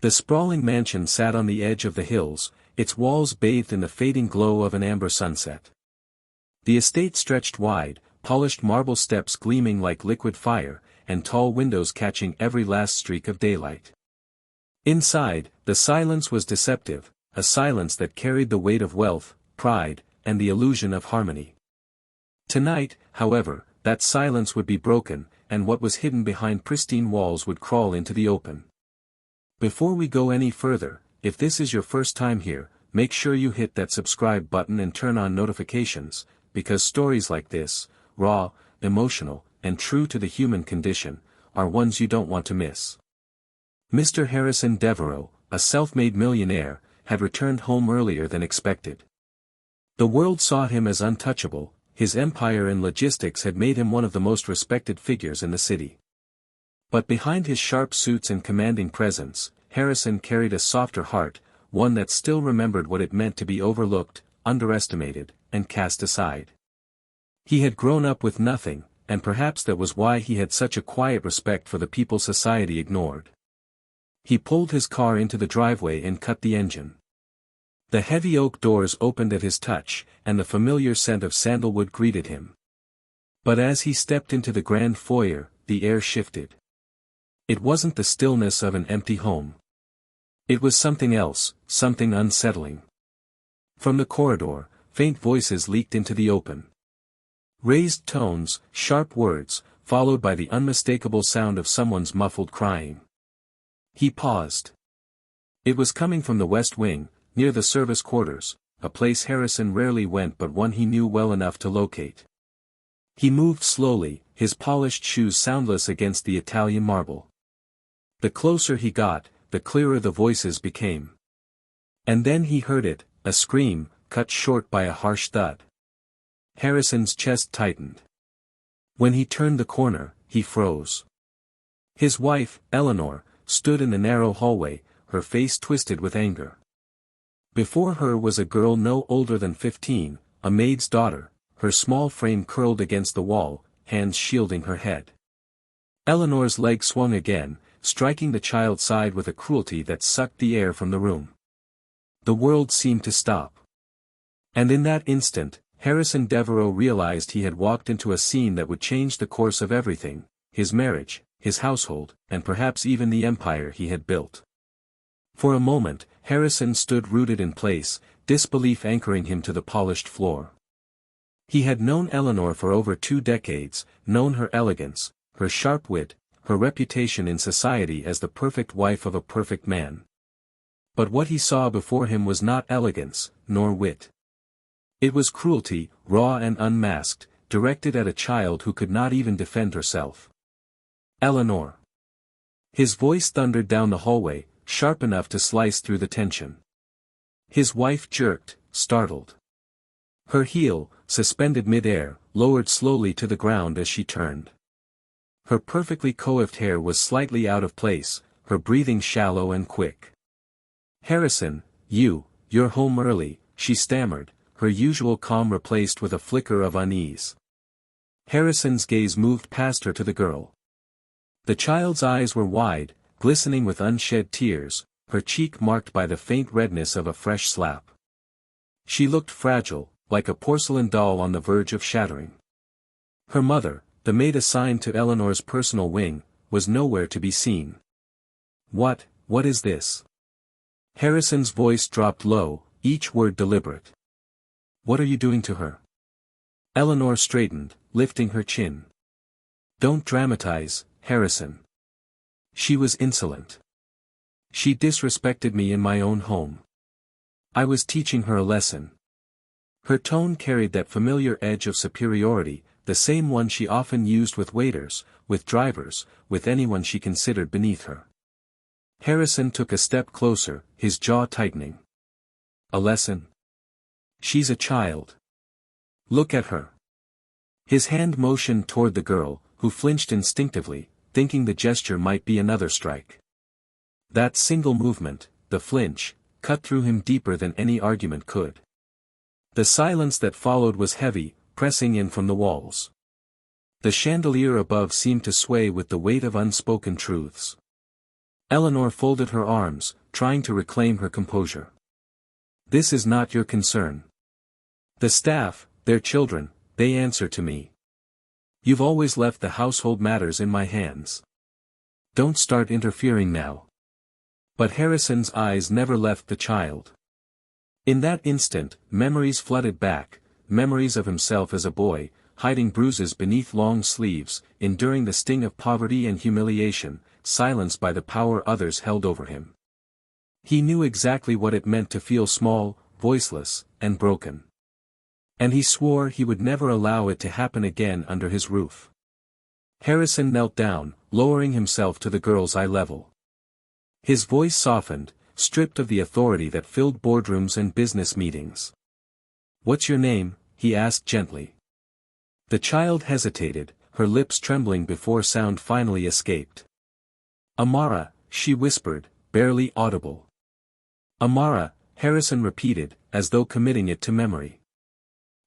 The sprawling mansion sat on the edge of the hills, its walls bathed in the fading glow of an amber sunset. The estate stretched wide, polished marble steps gleaming like liquid fire, and tall windows catching every last streak of daylight. Inside, the silence was deceptive, a silence that carried the weight of wealth, pride, and the illusion of harmony. Tonight, however, that silence would be broken, and what was hidden behind pristine walls would crawl into the open. Before we go any further, if this is your first time here, make sure you hit that subscribe button and turn on notifications, because stories like this, raw, emotional, and true to the human condition, are ones you don't want to miss. Mr. Harrison Devereux, a self-made millionaire, had returned home earlier than expected. The world saw him as untouchable, his empire in logistics had made him one of the most respected figures in the city. But behind his sharp suits and commanding presence, Harrison carried a softer heart, one that still remembered what it meant to be overlooked, underestimated, and cast aside. He had grown up with nothing, and perhaps that was why he had such a quiet respect for the people society ignored. He pulled his car into the driveway and cut the engine. The heavy oak doors opened at his touch, and the familiar scent of sandalwood greeted him. But as he stepped into the grand foyer, the air shifted. It wasn't the stillness of an empty home. It was something else, something unsettling. From the corridor, faint voices leaked into the open. Raised tones, sharp words, followed by the unmistakable sound of someone's muffled crying. He paused. It was coming from the west wing, near the service quarters, a place Harrison rarely went but one he knew well enough to locate. He moved slowly, his polished shoes soundless against the Italian marble. The closer he got, the clearer the voices became. And then he heard it, a scream, cut short by a harsh thud. Harrison's chest tightened. When he turned the corner, he froze. His wife, Eleanor, stood in the narrow hallway, her face twisted with anger. Before her was a girl no older than 15, a maid's daughter, her small frame curled against the wall, hands shielding her head. Eleanor's leg swung again, striking the child's side with a cruelty that sucked the air from the room. The world seemed to stop. And in that instant, Harrison Devereux realized he had walked into a scene that would change the course of everything, his marriage, his household, and perhaps even the empire he had built. For a moment, Harrison stood rooted in place, disbelief anchoring him to the polished floor. He had known Eleanor for over 2 decades, known her elegance, her sharp wit, her reputation in society as the perfect wife of a perfect man. But what he saw before him was not elegance, nor wit. It was cruelty, raw and unmasked, directed at a child who could not even defend herself. Eleanor. His voice thundered down the hallway, sharp enough to slice through the tension. His wife jerked, startled. Her heel, suspended mid-air, lowered slowly to the ground as she turned. Her perfectly coiffed hair was slightly out of place, her breathing shallow and quick. "Harrison, you're home early," she stammered, her usual calm replaced with a flicker of unease. Harrison's gaze moved past her to the girl. The child's eyes were wide, glistening with unshed tears, her cheek marked by the faint redness of a fresh slap. She looked fragile, like a porcelain doll on the verge of shattering. Her mother, the maid assigned to Eleanor's personal wing, was nowhere to be seen. What is this?" Harrison's voice dropped low, each word deliberate. "What are you doing to her?" Eleanor straightened, lifting her chin. "Don't dramatize, Harrison. She was insolent. She disrespected me in my own home. I was teaching her a lesson." Her tone carried that familiar edge of superiority, the same one she often used with waiters, with drivers, with anyone she considered beneath her. Harrison took a step closer, his jaw tightening. "A lesson? She's a child. Look at her." His hand motioned toward the girl, who flinched instinctively, thinking the gesture might be another strike. That single movement, the flinch, cut through him deeper than any argument could. The silence that followed was heavy, pressing in from the walls. The chandelier above seemed to sway with the weight of unspoken truths. Eleanor folded her arms, trying to reclaim her composure. This is not your concern. The staff, their children, they answer to me. You've always left the household matters in my hands. Don't start interfering now. But Harrison's eyes never left the child. In that instant, memories flooded back, memories of himself as a boy, hiding bruises beneath long sleeves, enduring the sting of poverty and humiliation, silenced by the power others held over him. He knew exactly what it meant to feel small, voiceless, and broken. And he swore he would never allow it to happen again under his roof. Harrison knelt down, lowering himself to the girl's eye level. His voice softened, stripped of the authority that filled boardrooms and business meetings. "What's your name?" he asked gently. The child hesitated, her lips trembling before sound finally escaped. "Amara," she whispered, barely audible. "Amara," Harrison repeated, as though committing it to memory.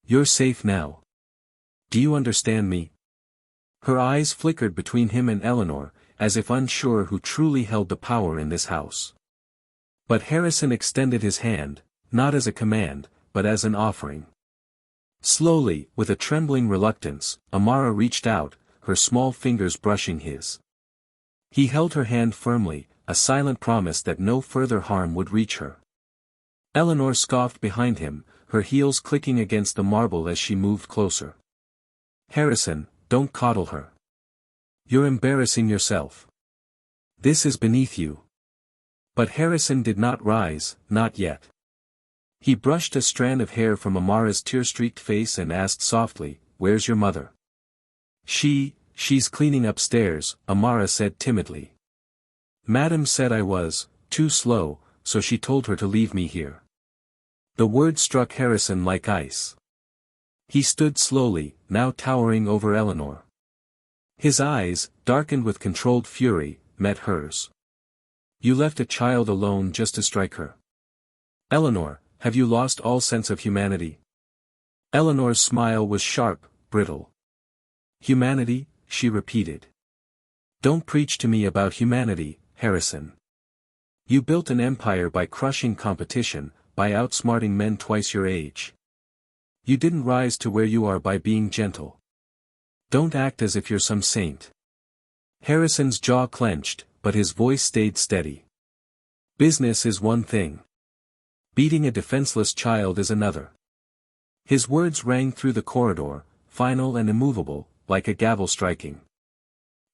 "You're safe now. Do you understand me?" Her eyes flickered between him and Eleanor, as if unsure who truly held the power in this house. But Harrison extended his hand, not as a command, but as an offering. Slowly, with a trembling reluctance, Amara reached out, her small fingers brushing his. He held her hand firmly, a silent promise that no further harm would reach her. Eleanor scoffed behind him, her heels clicking against the marble as she moved closer. "Harrison, don't coddle her. You're embarrassing yourself. This is beneath you." But Harrison did not rise, not yet. He brushed a strand of hair from Amara's tear-streaked face and asked softly, "Where's your mother?" She's cleaning upstairs," Amara said timidly. "Madam said I was too slow, so she told her to leave me here." The word struck Harrison like ice. He stood slowly, now towering over Eleanor. His eyes, darkened with controlled fury, met hers. "You left a child alone just to strike her. Eleanor, have you lost all sense of humanity?" Eleanor's smile was sharp, brittle. "Humanity?" she repeated. "Don't preach to me about humanity, Harrison. You built an empire by crushing competition, by outsmarting men twice your age. You didn't rise to where you are by being gentle. Don't act as if you're some saint." Harrison's jaw clenched, but his voice stayed steady. "Business is one thing. Beating a defenseless child is another." His words rang through the corridor, final and immovable, like a gavel striking.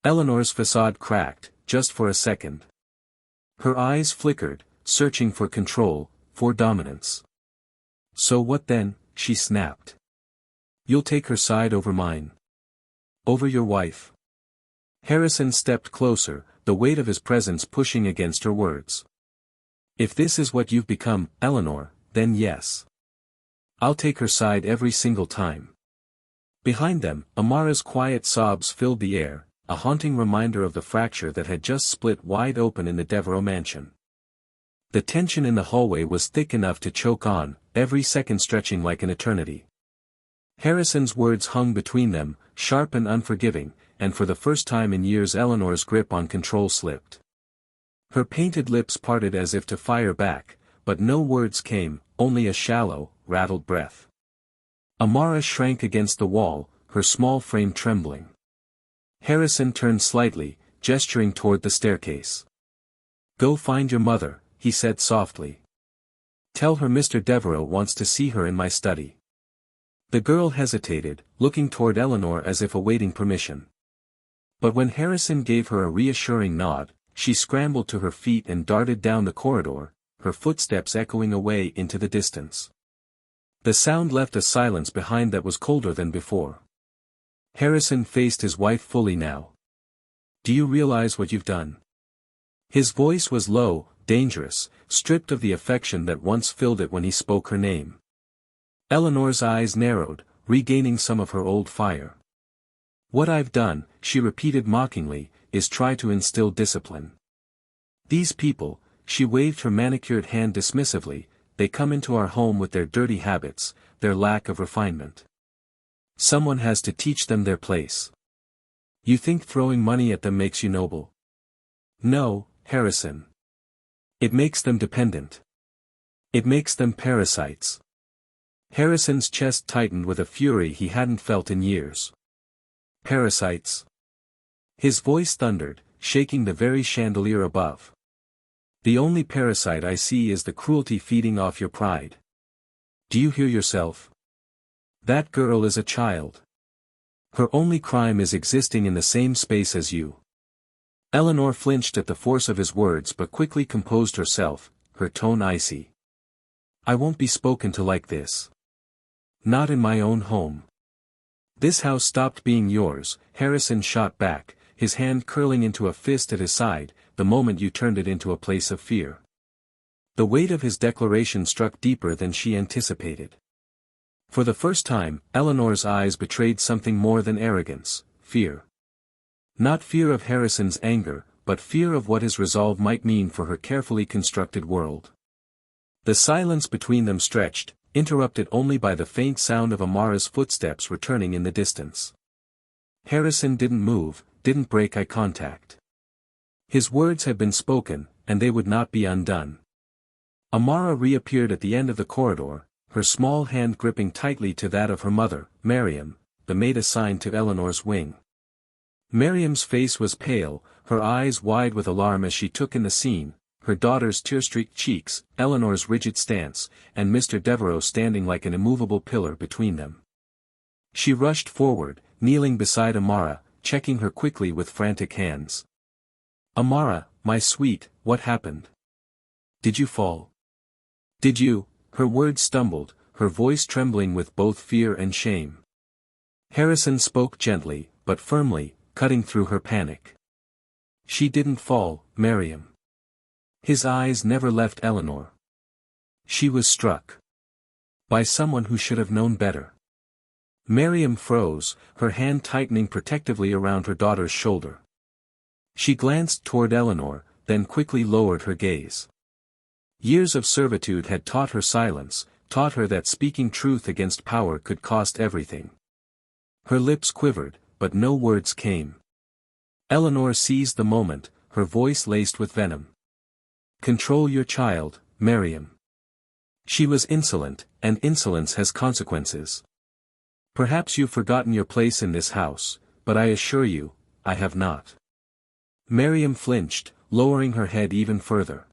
Eleanor's facade cracked, just for a second. Her eyes flickered, searching for control, for dominance. "So what then?" she snapped. "You'll take her side over mine? Over your wife?" Harrison stepped closer, the weight of his presence pushing against her words. "If this is what you've become, Eleanor, then yes. I'll take her side every single time." Behind them, Amara's quiet sobs filled the air, a haunting reminder of the fracture that had just split wide open in the Devereaux mansion. The tension in the hallway was thick enough to choke on, every second stretching like an eternity. Harrison's words hung between them, sharp and unforgiving, and for the first time in years Eleanor's grip on control slipped. Her painted lips parted as if to fire back, but no words came, only a shallow, rattled breath. Amara shrank against the wall, her small frame trembling. Harrison turned slightly, gesturing toward the staircase. "Go find your mother," he said softly. "Tell her Mr. Devereaux wants to see her in my study." The girl hesitated, looking toward Eleanor as if awaiting permission. But when Harrison gave her a reassuring nod, she scrambled to her feet and darted down the corridor, her footsteps echoing away into the distance. The sound left a silence behind that was colder than before. Harrison faced his wife fully now. "Do you realize what you've done?" His voice was low, dangerous, stripped of the affection that once filled it when he spoke her name. Eleanor's eyes narrowed, regaining some of her old fire. "What I've done," she repeated mockingly, "is try to instill discipline. These people," she waved her manicured hand dismissively, "they come into our home with their dirty habits, their lack of refinement. Someone has to teach them their place. You think throwing money at them makes you noble?" "No," Harrison. It makes them dependent. It makes them parasites. Harrison's chest tightened with a fury he hadn't felt in years. Parasites. His voice thundered, shaking the very chandelier above. The only parasite I see is the cruelty feeding off your pride. Do you hear yourself? That girl is a child. Her only crime is existing in the same space as you. Eleanor flinched at the force of his words but quickly composed herself, her tone icy. I won't be spoken to like this. Not in my own home. This house stopped being yours, Harrison shot back, his hand curling into a fist at his side, the moment you turned it into a place of fear. The weight of his declaration struck deeper than she anticipated. For the first time, Eleanor's eyes betrayed something more than arrogance, fear. Not fear of Harrison's anger, but fear of what his resolve might mean for her carefully constructed world. The silence between them stretched, interrupted only by the faint sound of Amara's footsteps returning in the distance. Harrison didn't move, didn't break eye contact. His words had been spoken, and they would not be undone. Amara reappeared at the end of the corridor, her small hand gripping tightly to that of her mother, Miriam, the maid assigned to Eleanor's wing. Miriam's face was pale, her eyes wide with alarm as she took in the scene, her daughter's tear-streaked cheeks, Eleanor's rigid stance, and Mr. Devereux standing like an immovable pillar between them. She rushed forward, kneeling beside Amara, checking her quickly with frantic hands. Amara, my sweet, what happened? Did you fall? Did you? Her words stumbled, her voice trembling with both fear and shame. Harrison spoke gently, but firmly, cutting through her panic. She didn't fall, Miriam. His eyes never left Eleanor. She was struck. By someone who should have known better. Miriam froze, her hand tightening protectively around her daughter's shoulder. She glanced toward Eleanor, then quickly lowered her gaze. Years of servitude had taught her silence, taught her that speaking truth against power could cost everything. Her lips quivered, but no words came. Eleanor seized the moment, her voice laced with venom. Control your child, Miriam. She was insolent, and insolence has consequences. Perhaps you've forgotten your place in this house, but I assure you, I have not. Miriam flinched, lowering her head even further.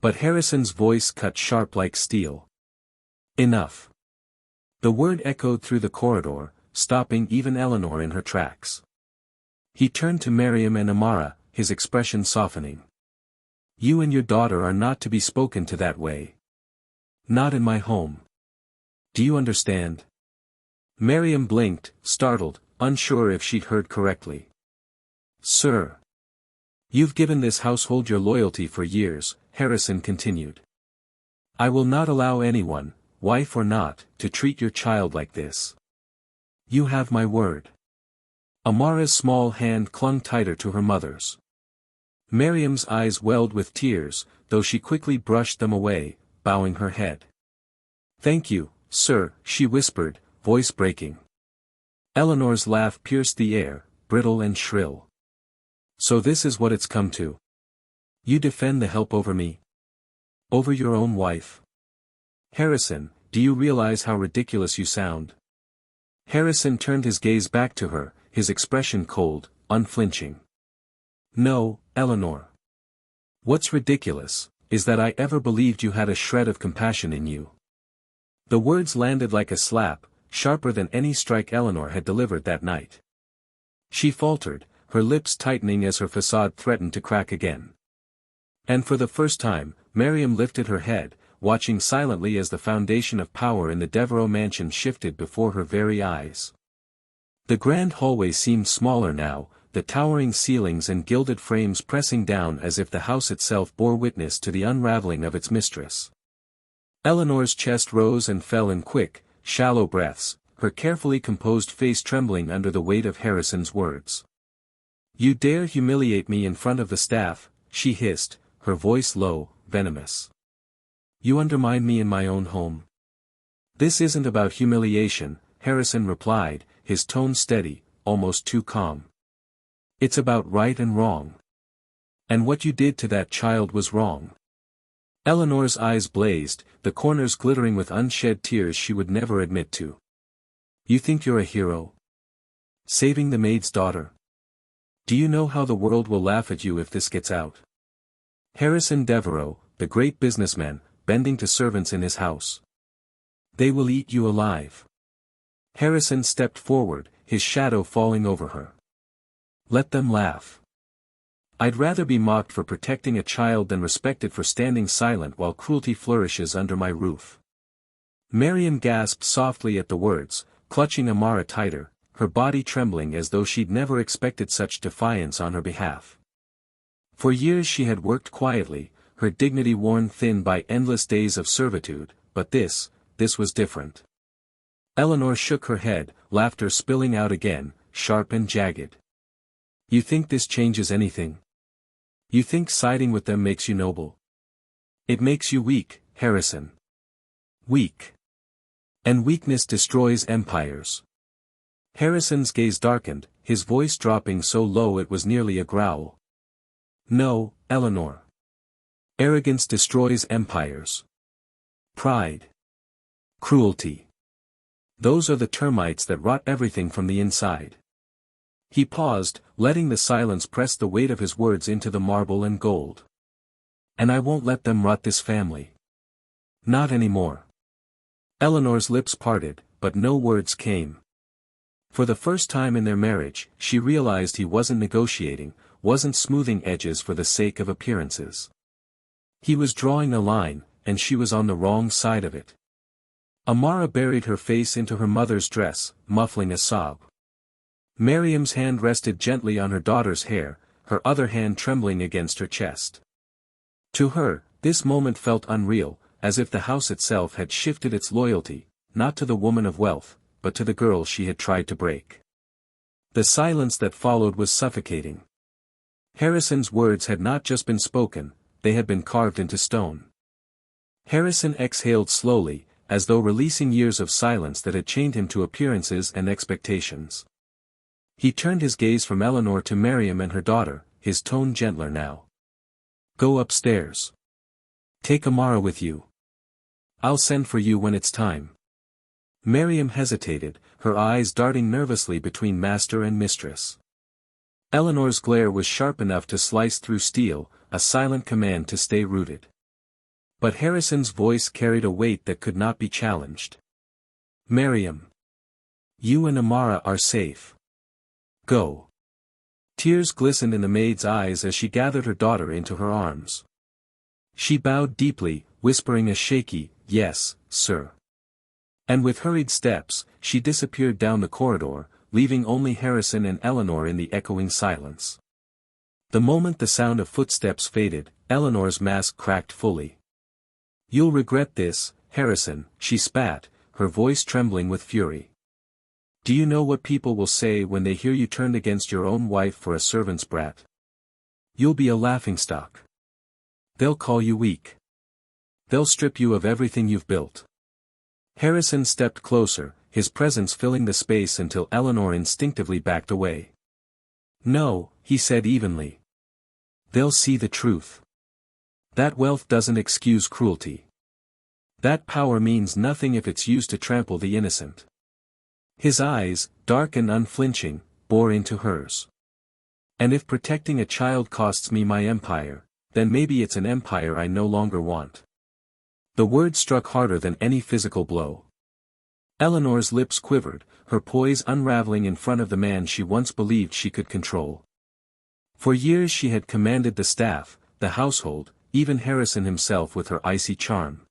But Harrison's voice cut sharp like steel. Enough. The word echoed through the corridor, stopping even Eleanor in her tracks. He turned to Miriam and Amara, his expression softening. You and your daughter are not to be spoken to that way. Not in my home. Do you understand? Miriam blinked, startled, unsure if she'd heard correctly. Sir. You've given this household your loyalty for years, Harrison continued. I will not allow anyone, wife or not, to treat your child like this. You have my word. Amara's small hand clung tighter to her mother's. Miriam's eyes welled with tears, though she quickly brushed them away, bowing her head. Thank you, sir, she whispered, voice breaking. Eleanor's laugh pierced the air, brittle and shrill. So this is what it's come to. You defend the help over me? Over your own wife? Harrison, do you realize how ridiculous you sound? Harrison turned his gaze back to her, his expression cold, unflinching. No, Eleanor. What's ridiculous, is that I ever believed you had a shred of compassion in you. The words landed like a slap, sharper than any strike Eleanor had delivered that night. She faltered, her lips tightening as her facade threatened to crack again. And for the first time, Miriam lifted her head, watching silently as the foundation of power in the Devereux mansion shifted before her very eyes. The grand hallway seemed smaller now, the towering ceilings and gilded frames pressing down as if the house itself bore witness to the unraveling of its mistress. Eleanor's chest rose and fell in quick, shallow breaths, her carefully composed face trembling under the weight of Harrison's words. You dare humiliate me in front of the staff, she hissed, her voice low, venomous. You undermine me in my own home. This isn't about humiliation, Harrison replied, his tone steady, almost too calm. It's about right and wrong. And what you did to that child was wrong. Eleanor's eyes blazed, the corners glittering with unshed tears she would never admit to. You think you're a hero? Saving the maid's daughter? Do you know how the world will laugh at you if this gets out? Harrison Devereux, the great businessman, bending to servants in his house. They will eat you alive. Harrison stepped forward, his shadow falling over her. Let them laugh. I'd rather be mocked for protecting a child than respected for standing silent while cruelty flourishes under my roof. Miriam gasped softly at the words, clutching Amara tighter, her body trembling as though she'd never expected such defiance on her behalf. For years she had worked quietly, her dignity worn thin by endless days of servitude, but this was different. Eleanor shook her head, laughter spilling out again, sharp and jagged. You think this changes anything? You think siding with them makes you noble? It makes you weak, Harrison. Weak. And weakness destroys empires. Harrison's gaze darkened, his voice dropping so low it was nearly a growl. No, Eleanor. Arrogance destroys empires. Pride. Cruelty. Those are the termites that rot everything from the inside. He paused, letting the silence press the weight of his words into the marble and gold. And I won't let them rot this family. Not anymore. Eleanor's lips parted, but no words came. For the first time in their marriage, she realized he wasn't negotiating, wasn't smoothing edges for the sake of appearances. He was drawing a line, and she was on the wrong side of it. Amara buried her face into her mother's dress, muffling a sob. Miriam's hand rested gently on her daughter's hair, her other hand trembling against her chest. To her, this moment felt unreal, as if the house itself had shifted its loyalty, not to the woman of wealth, but to the girl she had tried to break. The silence that followed was suffocating. Harrison's words had not just been spoken, they had been carved into stone. Harrison exhaled slowly, as though releasing years of silence that had chained him to appearances and expectations. He turned his gaze from Eleanor to Miriam and her daughter, his tone gentler now. Go upstairs. Take Amara with you. I'll send for you when it's time. Miriam hesitated, her eyes darting nervously between master and mistress. Eleanor's glare was sharp enough to slice through steel, a silent command to stay rooted. But Harrison's voice carried a weight that could not be challenged. Miriam. You and Amara are safe. Go. Tears glistened in the maid's eyes as she gathered her daughter into her arms. She bowed deeply, whispering a shaky, yes, sir. And with hurried steps, she disappeared down the corridor, leaving only Harrison and Eleanor in the echoing silence. The moment the sound of footsteps faded, Eleanor's mask cracked fully. You'll regret this, Harrison, she spat, her voice trembling with fury. Do you know what people will say when they hear you turned against your own wife for a servant's brat? You'll be a laughingstock. They'll call you weak. They'll strip you of everything you've built. Harrison stepped closer, his presence filling the space until Eleanor instinctively backed away. No, he said evenly. They'll see the truth. That wealth doesn't excuse cruelty. That power means nothing if it's used to trample the innocent. His eyes, dark and unflinching, bore into hers. And if protecting a child costs me my empire, then maybe it's an empire I no longer want. The word struck harder than any physical blow. Eleanor's lips quivered, her poise unraveling in front of the man she once believed she could control. For years she had commanded the staff, the household, even Harrison himself with her icy charm.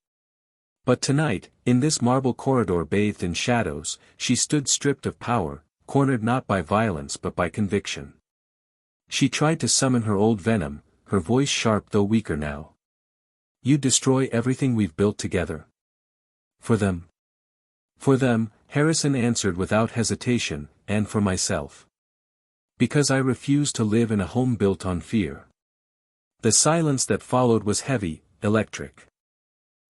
But tonight, in this marble corridor bathed in shadows, she stood stripped of power, cornered not by violence but by conviction. She tried to summon her old venom, her voice sharp though weaker now. You destroy everything we've built together. For them. For them, Harrison answered without hesitation, and for myself. Because I refuse to live in a home built on fear. The silence that followed was heavy, electric.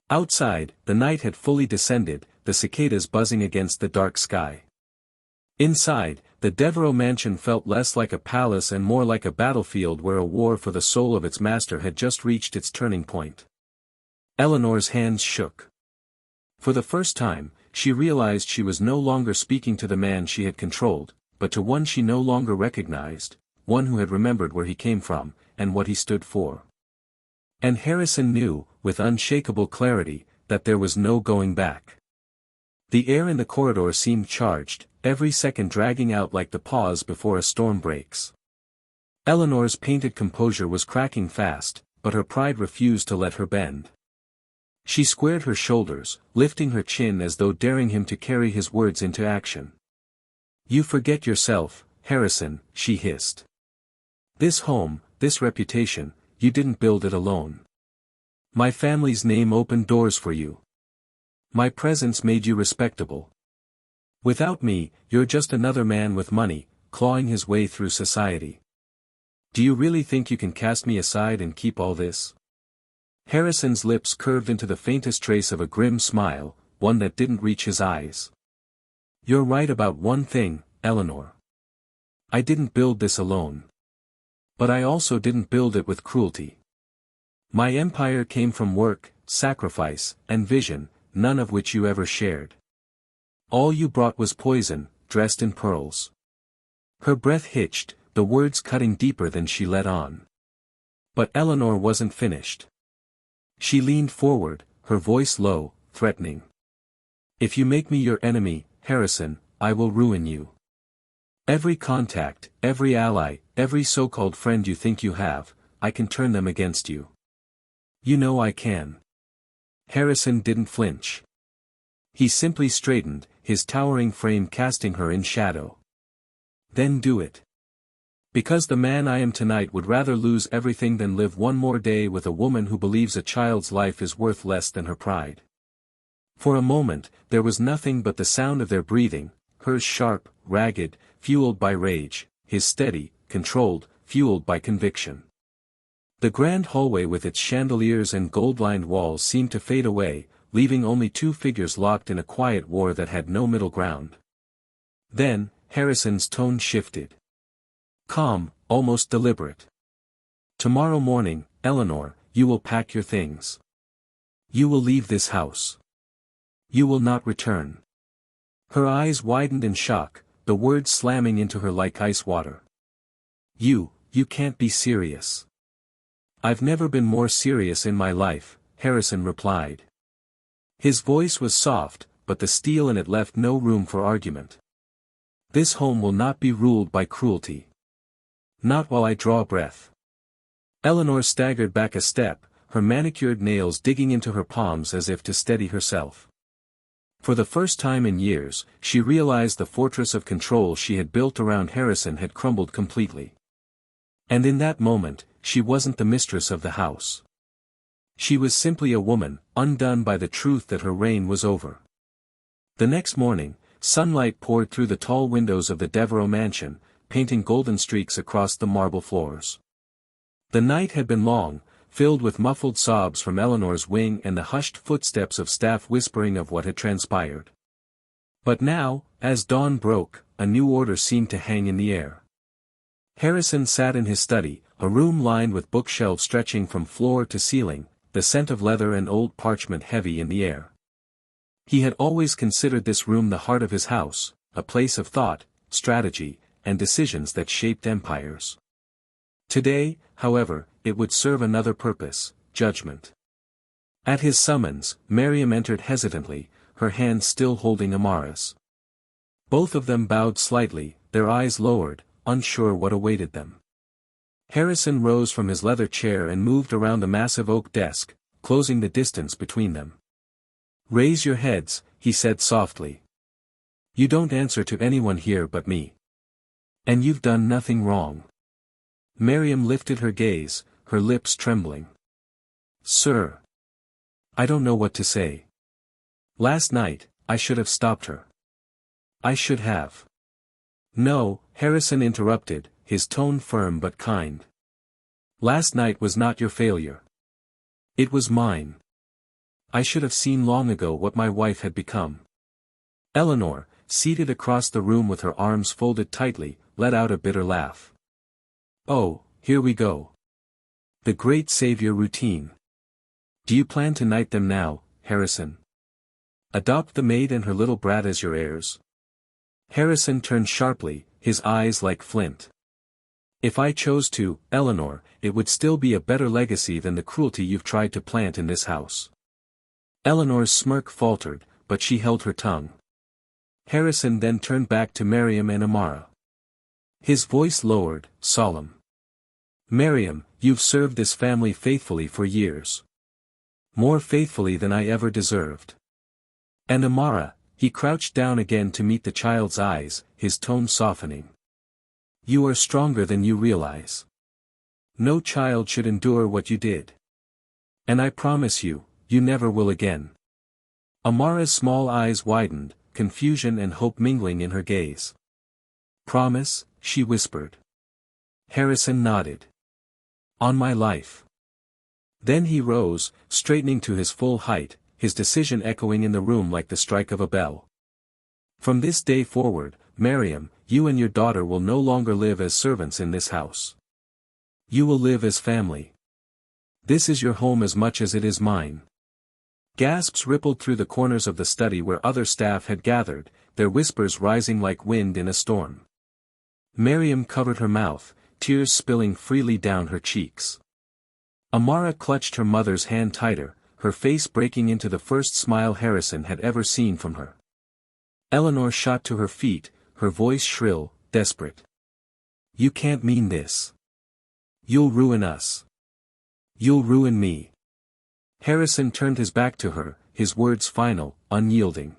Outside, the night had fully descended, the cicadas buzzing against the dark sky. Inside, the Devereux mansion felt less like a palace and more like a battlefield where a war for the soul of its master had just reached its turning point. Eleanor's hands shook. For the first time, she realized she was no longer speaking to the man she had controlled, but to one she no longer recognized, one who had remembered where he came from, and what he stood for. And Harrison knew, with unshakable clarity, that there was no going back. The air in the corridor seemed charged, every second dragging out like the pause before a storm breaks. Eleanor's painted composure was cracking fast, but her pride refused to let her bend. She squared her shoulders, lifting her chin as though daring him to carry his words into action. "You forget yourself, Harrison," she hissed. "This home, this reputation, you didn't build it alone. My family's name opened doors for you. My presence made you respectable. Without me, you're just another man with money, clawing his way through society. Do you really think you can cast me aside and keep all this?" Harrison's lips curved into the faintest trace of a grim smile, one that didn't reach his eyes. "You're right about one thing, Eleanor. I didn't build this alone. But I also didn't build it with cruelty. My empire came from work, sacrifice, and vision, none of which you ever shared. All you brought was poison, dressed in pearls." Her breath hitched, the words cutting deeper than she let on. But Eleanor wasn't finished. She leaned forward, her voice low, threatening. "If you make me your enemy, Harrison, I will ruin you. Every contact, every ally, every so-called friend you think you have, I can turn them against you. You know I can." Harrison didn't flinch. He simply straightened, his towering frame casting her in shadow. "Then do it. Because the man I am tonight would rather lose everything than live one more day with a woman who believes a child's life is worth less than her pride." For a moment, there was nothing but the sound of their breathing, hers sharp, ragged, fueled by rage, his steady, controlled, fueled by conviction. The grand hallway with its chandeliers and gold-lined walls seemed to fade away, leaving only two figures locked in a quiet war that had no middle ground. Then, Harrison's tone shifted. Calm, almost deliberate. "Tomorrow morning, Eleanor, you will pack your things. You will leave this house. You will not return." Her eyes widened in shock, the words slamming into her like ice water. You can't be serious." "I've never been more serious in my life," Harrison replied. His voice was soft, but the steel in it left no room for argument. "This home will not be ruled by cruelty. Not while I draw breath." Eleanor staggered back a step, her manicured nails digging into her palms as if to steady herself. For the first time in years, she realized the fortress of control she had built around Harrison had crumbled completely. And in that moment, she wasn't the mistress of the house. She was simply a woman, undone by the truth that her reign was over. The next morning, sunlight poured through the tall windows of the Devereux mansion, painting golden streaks across the marble floors. The night had been long, filled with muffled sobs from Eleanor's wing and the hushed footsteps of staff whispering of what had transpired. But now, as dawn broke, a new order seemed to hang in the air. Harrison sat in his study, a room lined with bookshelves stretching from floor to ceiling, the scent of leather and old parchment heavy in the air. He had always considered this room the heart of his house, a place of thought, strategy, and decisions that shaped empires. Today, however, it would serve another purpose, judgment. At his summons, Miriam entered hesitantly, her hand still holding Amara's. Both of them bowed slightly, their eyes lowered, unsure what awaited them. Harrison rose from his leather chair and moved around the massive oak desk, closing the distance between them. "Raise your heads," he said softly. "You don't answer to anyone here but me. And you've done nothing wrong." Miriam lifted her gaze, her lips trembling. "Sir. I don't know what to say. Last night, I should have stopped her. I should have." "No," Harrison interrupted, his tone firm but kind. "Last night was not your failure. It was mine. I should have seen long ago what my wife had become." Eleanor, seated across the room with her arms folded tightly, let out a bitter laugh. "Oh, here we go. The great savior routine. Do you plan to knight them now, Harrison? Adopt the maid and her little brat as your heirs?" Harrison turned sharply, his eyes like flint. "If I chose to, Eleanor, it would still be a better legacy than the cruelty you've tried to plant in this house." Eleanor's smirk faltered, but she held her tongue. Harrison then turned back to Miriam and Amara. His voice lowered, solemn. "Miriam, you've served this family faithfully for years. More faithfully than I ever deserved. And Amara," he crouched down again to meet the child's eyes, his tone softening. "You are stronger than you realize. No child should endure what you did. And I promise you, you never will again." Amara's small eyes widened, confusion and hope mingling in her gaze. "Promise?" she whispered. Harrison nodded. "On my life." Then he rose, straightening to his full height, his decision echoing in the room like the strike of a bell. "From this day forward, Miriam, you and your daughter will no longer live as servants in this house. You will live as family. This is your home as much as it is mine." Gasps rippled through the corners of the study where other staff had gathered, their whispers rising like wind in a storm. Miriam covered her mouth, tears spilling freely down her cheeks. Amara clutched her mother's hand tighter, her face breaking into the first smile Harrison had ever seen from her. Eleanor shot to her feet, her voice shrill, desperate. "You can't mean this. You'll ruin us. You'll ruin me." Harrison turned his back to her, his words final, unyielding.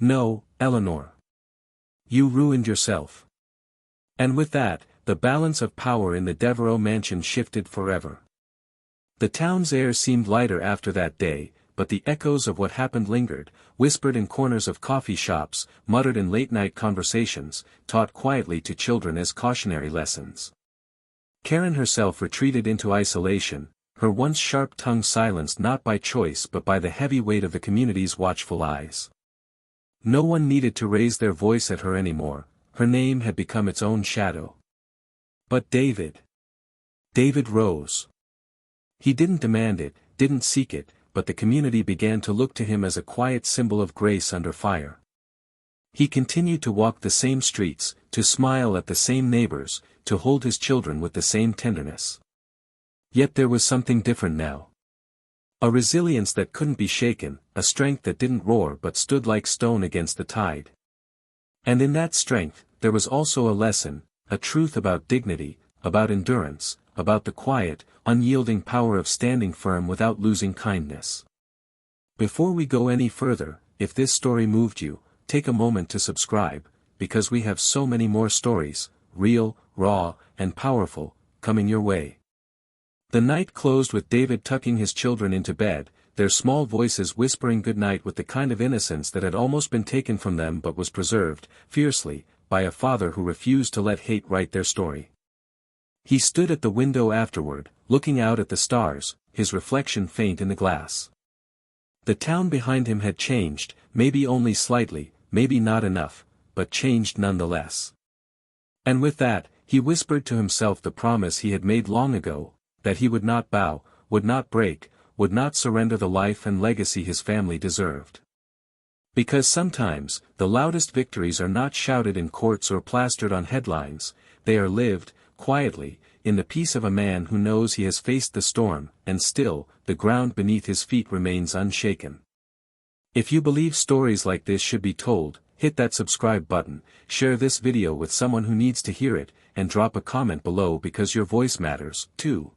"No, Eleanor. You ruined yourself." And with that, the balance of power in the Devereux mansion shifted forever. The town's air seemed lighter after that day, but the echoes of what happened lingered, whispered in corners of coffee shops, muttered in late-night conversations, taught quietly to children as cautionary lessons. Karen herself retreated into isolation, her once sharp tongue silenced not by choice but by the heavy weight of the community's watchful eyes. No one needed to raise their voice at her anymore, her name had become its own shadow. But David. David rose. He didn't demand it, didn't seek it, but the community began to look to him as a quiet symbol of grace under fire. He continued to walk the same streets, to smile at the same neighbors, to hold his children with the same tenderness. Yet there was something different now. A resilience that couldn't be shaken, a strength that didn't roar but stood like stone against the tide. And in that strength, there was also a lesson, a truth about dignity, about endurance, about the quiet, unyielding power of standing firm without losing kindness. Before we go any further, if this story moved you, take a moment to subscribe, because we have so many more stories, real, raw, and powerful, coming your way. The night closed with David tucking his children into bed, their small voices whispering goodnight with the kind of innocence that had almost been taken from them but was preserved, fiercely, by a father who refused to let hate write their story. He stood at the window afterward, looking out at the stars, his reflection faint in the glass. The town behind him had changed, maybe only slightly, maybe not enough, but changed nonetheless. And with that, he whispered to himself the promise he had made long ago, that he would not bow, would not break, would not surrender the life and legacy his family deserved. Because sometimes, the loudest victories are not shouted in courts or plastered on headlines, they are lived, quietly, in the peace of a man who knows he has faced the storm, and still, the ground beneath his feet remains unshaken. If you believe stories like this should be told, hit that subscribe button, share this video with someone who needs to hear it, and drop a comment below because your voice matters, too.